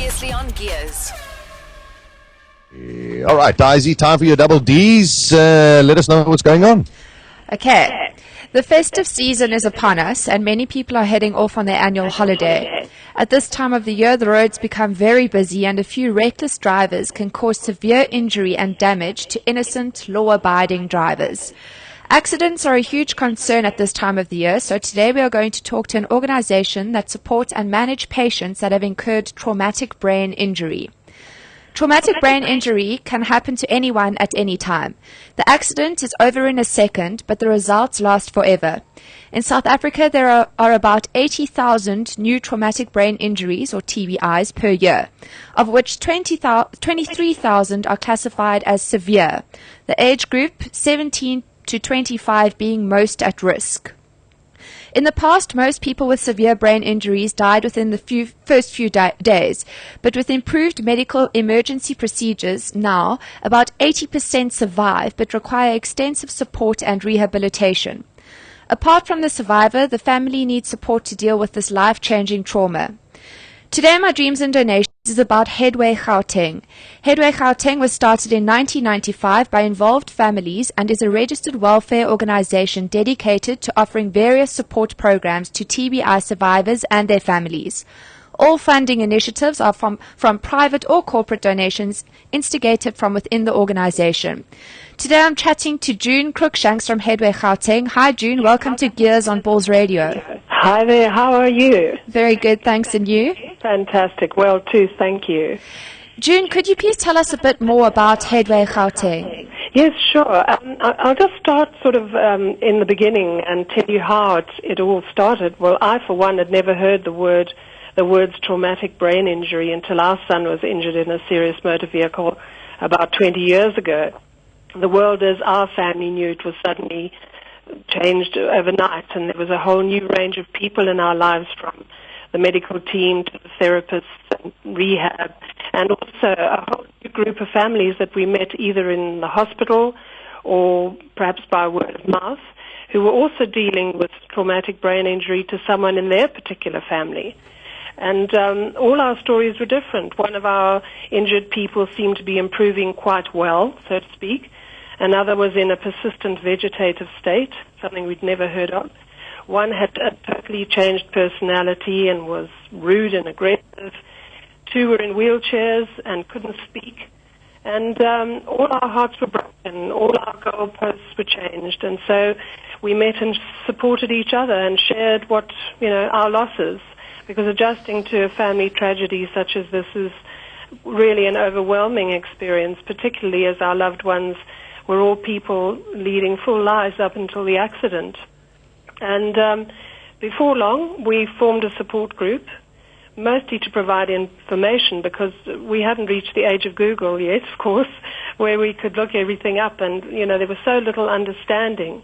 Previously on Gears. All right, Disi, time for your double Ds. Let us know what's going on. Okay. The festive season is upon us, and many people are heading off on their annual holiday. At this time of the year, the roads become very busy, and a few reckless drivers can cause severe injury and damage to innocent, law-abiding drivers. Accidents are a huge concern at this time of the year, so today we are going to talk to an organization that supports and manages patients that have incurred traumatic brain injury. Traumatic brain injury can happen to anyone at any time. The accident is over in a second, but the results last forever. In South Africa, there are about 80,000 new traumatic brain injuries, or TBIs, per year, of which 23,000 are classified as severe, the age group 17 to 25 being most at risk. In the past, most people with severe brain injuries died within the first few days, but with improved medical emergency procedures now, about 80% survive but require extensive support and rehabilitation. Apart from the survivor, the family needs support to deal with this life-changing trauma. Today, my Dreams and Donations is about Headway Gauteng. Headway Gauteng was started in 1995 by involved families and is a registered welfare organization dedicated to offering various support programs to TBI survivors and their families. All funding initiatives are from private or corporate donations instigated from within the organization. Today I'm chatting to June Cruickshanks from Headway Gauteng. Hi June, welcome to Gears on Balls Radio. Hi there, how are you? Very good, thanks, and you? Fantastic, well too, thank you. June, could you please tell us a bit more about Headway Gauteng? Yes, sure. I'll just start sort of in the beginning and tell you how it all started. Well, I, for one, had never heard the words traumatic brain injury until our son was injured in a serious motor vehicle about 20 years ago. The world as our family knew it was suddenly changed overnight, and there was a whole new range of people in our lives, from the medical team to the therapists and rehab, and also a whole new group of families that we met either in the hospital or perhaps by word of mouth, who were also dealing with traumatic brain injury to someone in their particular family. And all our stories were different. One of our injured people seemed to be improving quite well, so to speak. Another was in a persistent vegetative state, something we'd never heard of. One had a totally changed personality and was rude and aggressive. Two were in wheelchairs and couldn't speak. And all our hearts were broken. All our goalposts were changed. And so we met and supported each other and shared our losses. Because adjusting to a family tragedy such as this is really an overwhelming experience, particularly as our loved ones were all people leading full lives up until the accident. And before long, we formed a support group, mostly to provide information, because we hadn't reached the age of Google yet, of course, where we could look everything up, and, there was so little understanding.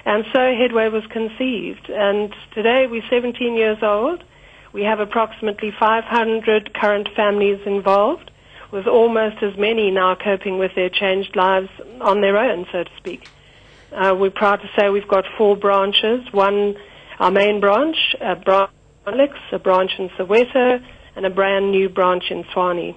And so Headway was conceived. And today we're 17 years old. We have approximately 500 current families involved, with almost as many now coping with their changed lives on their own, so to speak. We're proud to say we've got 4 branches. One, our main branch, a branch in Alex, a branch in Soweto, and a brand new branch in Tshwane.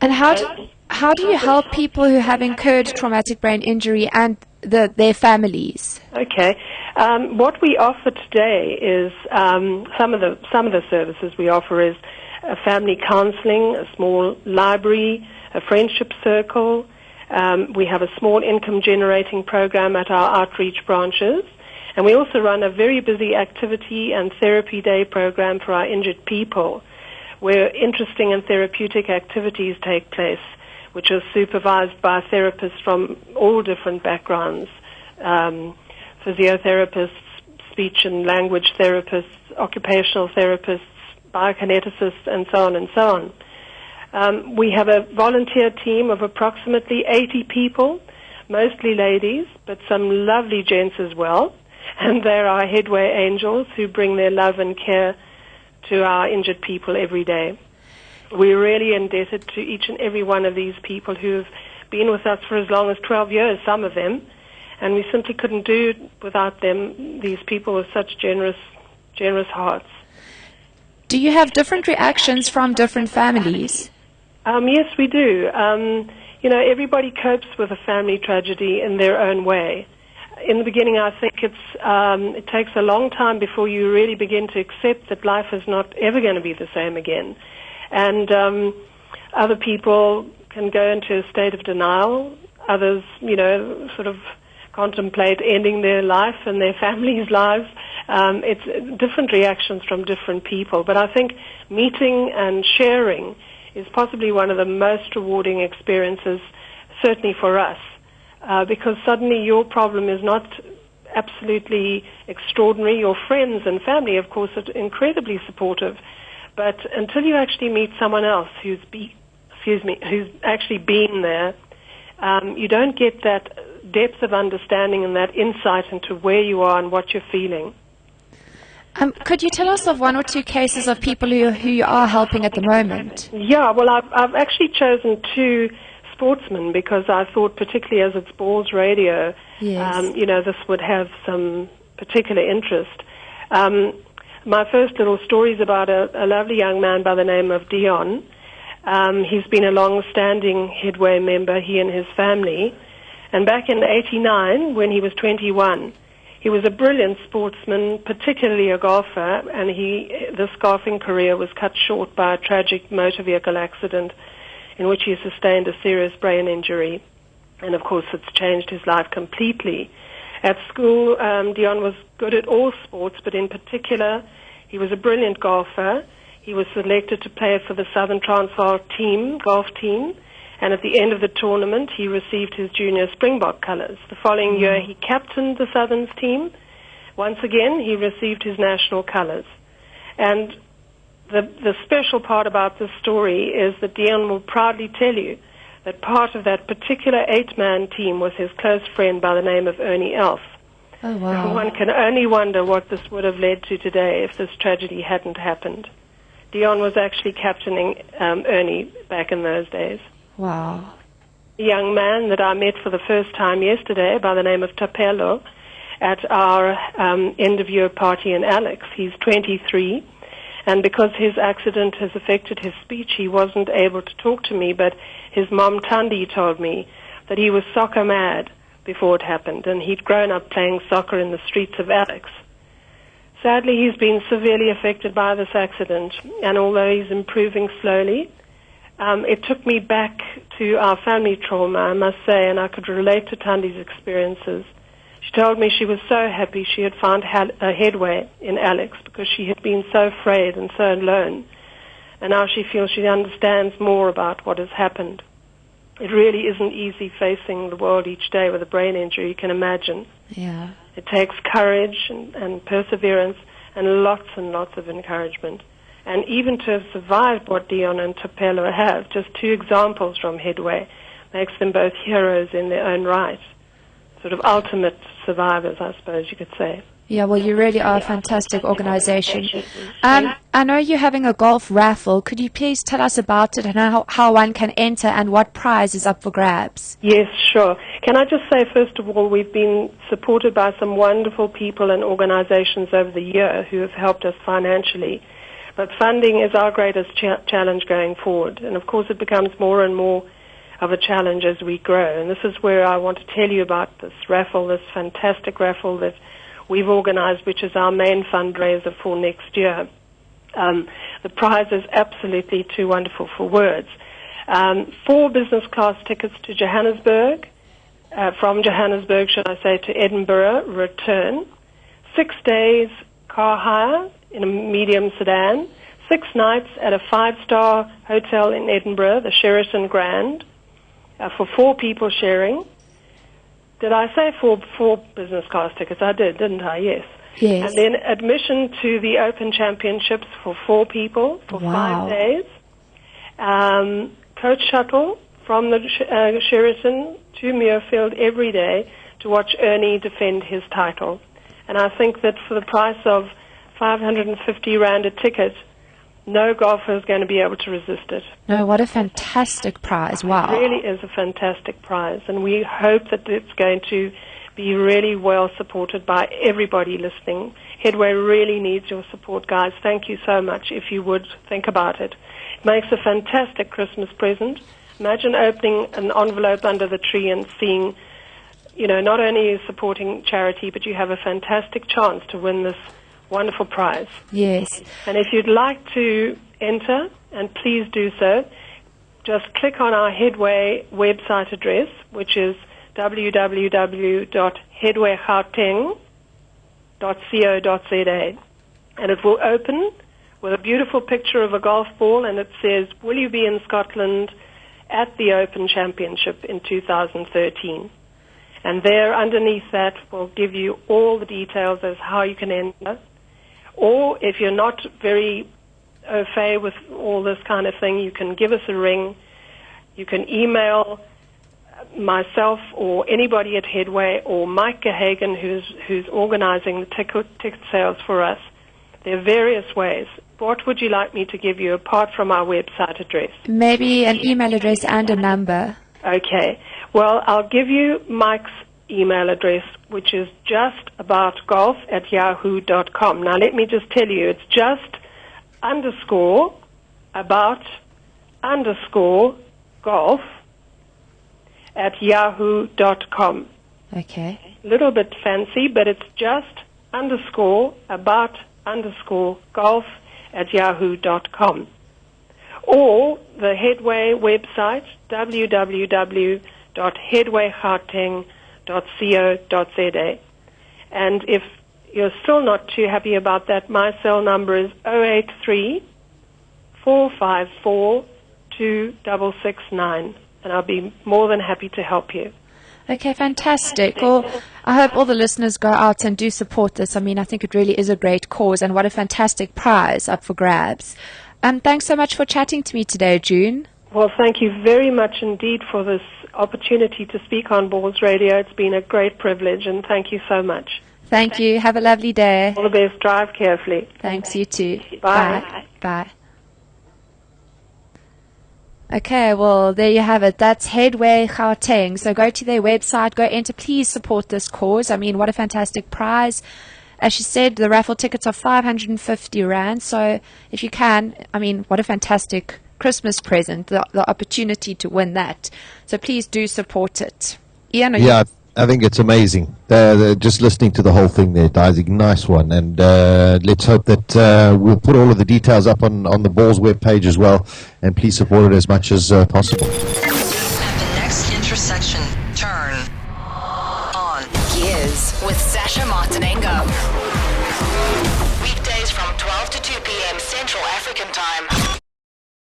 And how do you help people who have incurred traumatic brain injury and their families? Okay. What we offer today is some of the services we offer is family counseling, a small library, a friendship circle. We have a small income generating program at our outreach branches, and we also run a very busy activity and therapy day program for our injured people, where interesting and therapeutic activities take place, which are supervised by therapists from all different backgrounds, physiotherapists, speech and language therapists, occupational therapists, biokineticists, and so on and so on. We have a volunteer team of approximately 80 people, mostly ladies, but some lovely gents as well, and they're our Headway angels who bring their love and care to our injured people every day. We're really indebted to each and every one of these people who've been with us for as long as 12 years, some of them, and we simply couldn't do it without them, these people with such generous hearts. Do you have different reactions from different families? Yes, we do. Everybody copes with a family tragedy in their own way. In the beginning, I think it takes a long time before you really begin to accept that life is not ever going to be the same again. And other people can go into a state of denial. Others, sort of contemplate ending their life and their family's lives. It's different reactions from different people. But I think meeting and sharing is possibly one of the most rewarding experiences, certainly for us, because suddenly your problem is not absolutely extraordinary. Your friends and family, of course, are incredibly supportive. But until you actually meet someone else who's actually been there, you don't get that depth of understanding and that insight into where you are and what you're feeling. Could you tell us of one or two cases of people who you are helping at the moment? Yeah, well, I've actually chosen two sportsmen because I thought, particularly as it's Balls Radio, yes. This would have some particular interest. My first little story is about a lovely young man by the name of Dion. He's been a long-standing Headway member, he and his family. And back in '89, when he was 21, he was a brilliant sportsman, particularly a golfer, and this golfing career was cut short by a tragic motor vehicle accident in which he sustained a serious brain injury. And, of course, it's changed his life completely. At school, Dion was good at all sports, but in particular, he was a brilliant golfer. He was selected to play for the Southern Transvaal golf team, and at the end of the tournament, he received his junior Springbok colours. The following year, he captained the Southerns team. Once again, he received his national colours. And the special part about this story is that Dion will proudly tell you that part of that particular 8-man team was his close friend by the name of Ernie Elf. Oh, wow. So one can only wonder what this would have led to today if this tragedy hadn't happened. Dion was actually captaining Ernie back in those days. Wow. A young man that I met for the first time yesterday by the name of Tapelo at our end-of-year party in Alex. He's 23, and because his accident has affected his speech, he wasn't able to talk to me, but his mom, Tandi, told me that he was soccer mad before it happened, and he'd grown up playing soccer in the streets of Alex. Sadly, he's been severely affected by this accident, and although he's improving slowly, it took me back to our family trauma, I must say, and I could relate to Tandi's experiences. She told me she was so happy she had found a Headway in Alex because she had been so afraid and so alone, and now she feels she understands more about what has happened. It really isn't easy facing the world each day with a brain injury, you can imagine. Yeah. It takes courage and perseverance and lots of encouragement. And even to have survived what Dion and Tapelo have, just two examples from Headway, makes them both heroes in their own right. Sort of ultimate survivors, I suppose you could say. Yeah, well, you really are a fantastic organization. I know you're having a golf raffle. Could you please tell us about it and how one can enter and what prize is up for grabs? Yes, sure. Can I just say, first of all, we've been supported by some wonderful people and organizations over the year who have helped us financially. But funding is our greatest challenge going forward. And, of course, it becomes more and more of a challenge as we grow. And this is where I want to tell you about this raffle, this fantastic raffle that we've organized, which is our main fundraiser for next year. The prize is absolutely too wonderful for words. 4 business class tickets to Johannesburg, from Johannesburg, should I say, to Edinburgh, return. 6 days car hire in a medium sedan. 6 nights at a 5-star hotel in Edinburgh, the Sheraton Grand, for 4 people sharing. Did I say 4 business class tickets? I did, didn't I? Yes. Yes. And then admission to the Open Championships for 4 people for 5 days. Coach shuttle from the Sheraton to Muirfield every day to watch Ernie defend his title. And I think that for the price of 550 Rand a ticket, no golfer is going to be able to resist it. No, what a fantastic prize. Wow. It really is a fantastic prize, and we hope that it's going to be really well supported by everybody listening. Headway really needs your support, guys. Thank you so much. If you would think about it. It makes a fantastic Christmas present. Imagine opening an envelope under the tree and seeing, not only you supporting charity, but you have a fantastic chance to win this wonderful prize. Yes. And if you'd like to enter, and please do so, just click on our Headway website address, which is www.headwaygauteng.co.za. And it will open with a beautiful picture of a golf ball, and it says, will you be in Scotland at the Open Championship in 2013? And there, underneath that, will give you all the details as how you can enter. Or if you're not very au fait with all this kind of thing, you can give us a ring. You can email myself or anybody at Headway or Mike Gahagan, who's organizing the ticket sales for us. There are various ways. What would you like me to give you apart from our website address? Maybe an email address and a number. Okay. Well, I'll give you Mike's email address, which is justaboutgolf@yahoo.com. Now, let me just tell you, it's just_about_golf@yahoo.com. Okay. A little bit fancy, but it's just_about_golf@yahoo.com. Or the Headway website, www.headwaygauteng.co.za. And if you're still not too happy about that, my cell number is 083-454-2669. And I'll be more than happy to help you. Okay, fantastic. Well, I hope all the listeners go out and do support this. I mean, I think it really is a great cause, and what a fantastic prize up for grabs. Thanks so much for chatting to me today, June. Well, thank you very much indeed for this opportunity to speak on Balls Radio. It's been a great privilege, and thank you so much. Thank you. Have a lovely day. All the best. Drive carefully. Thanks, you too. Bye. Bye. Okay, well, there you have it. that's Headway Gauteng. So go to their website, go enter. Please support this cause. I mean, what a fantastic prize. As she said, the raffle tickets are 550 Rand. So if you can, I mean, what a fantastic Christmas present, the opportunity to win that. So please do support it. Ian, Yeah, I think it's amazing. Just listening to the whole thing there, Disi, nice one. And let's hope that we'll put all of the details up on the Balls webpage as well. And please support it as much as possible. At the next intersection, turn on Gears with Sasha Martinengo. Weekdays from 12 to 2 p.m. Central African Time.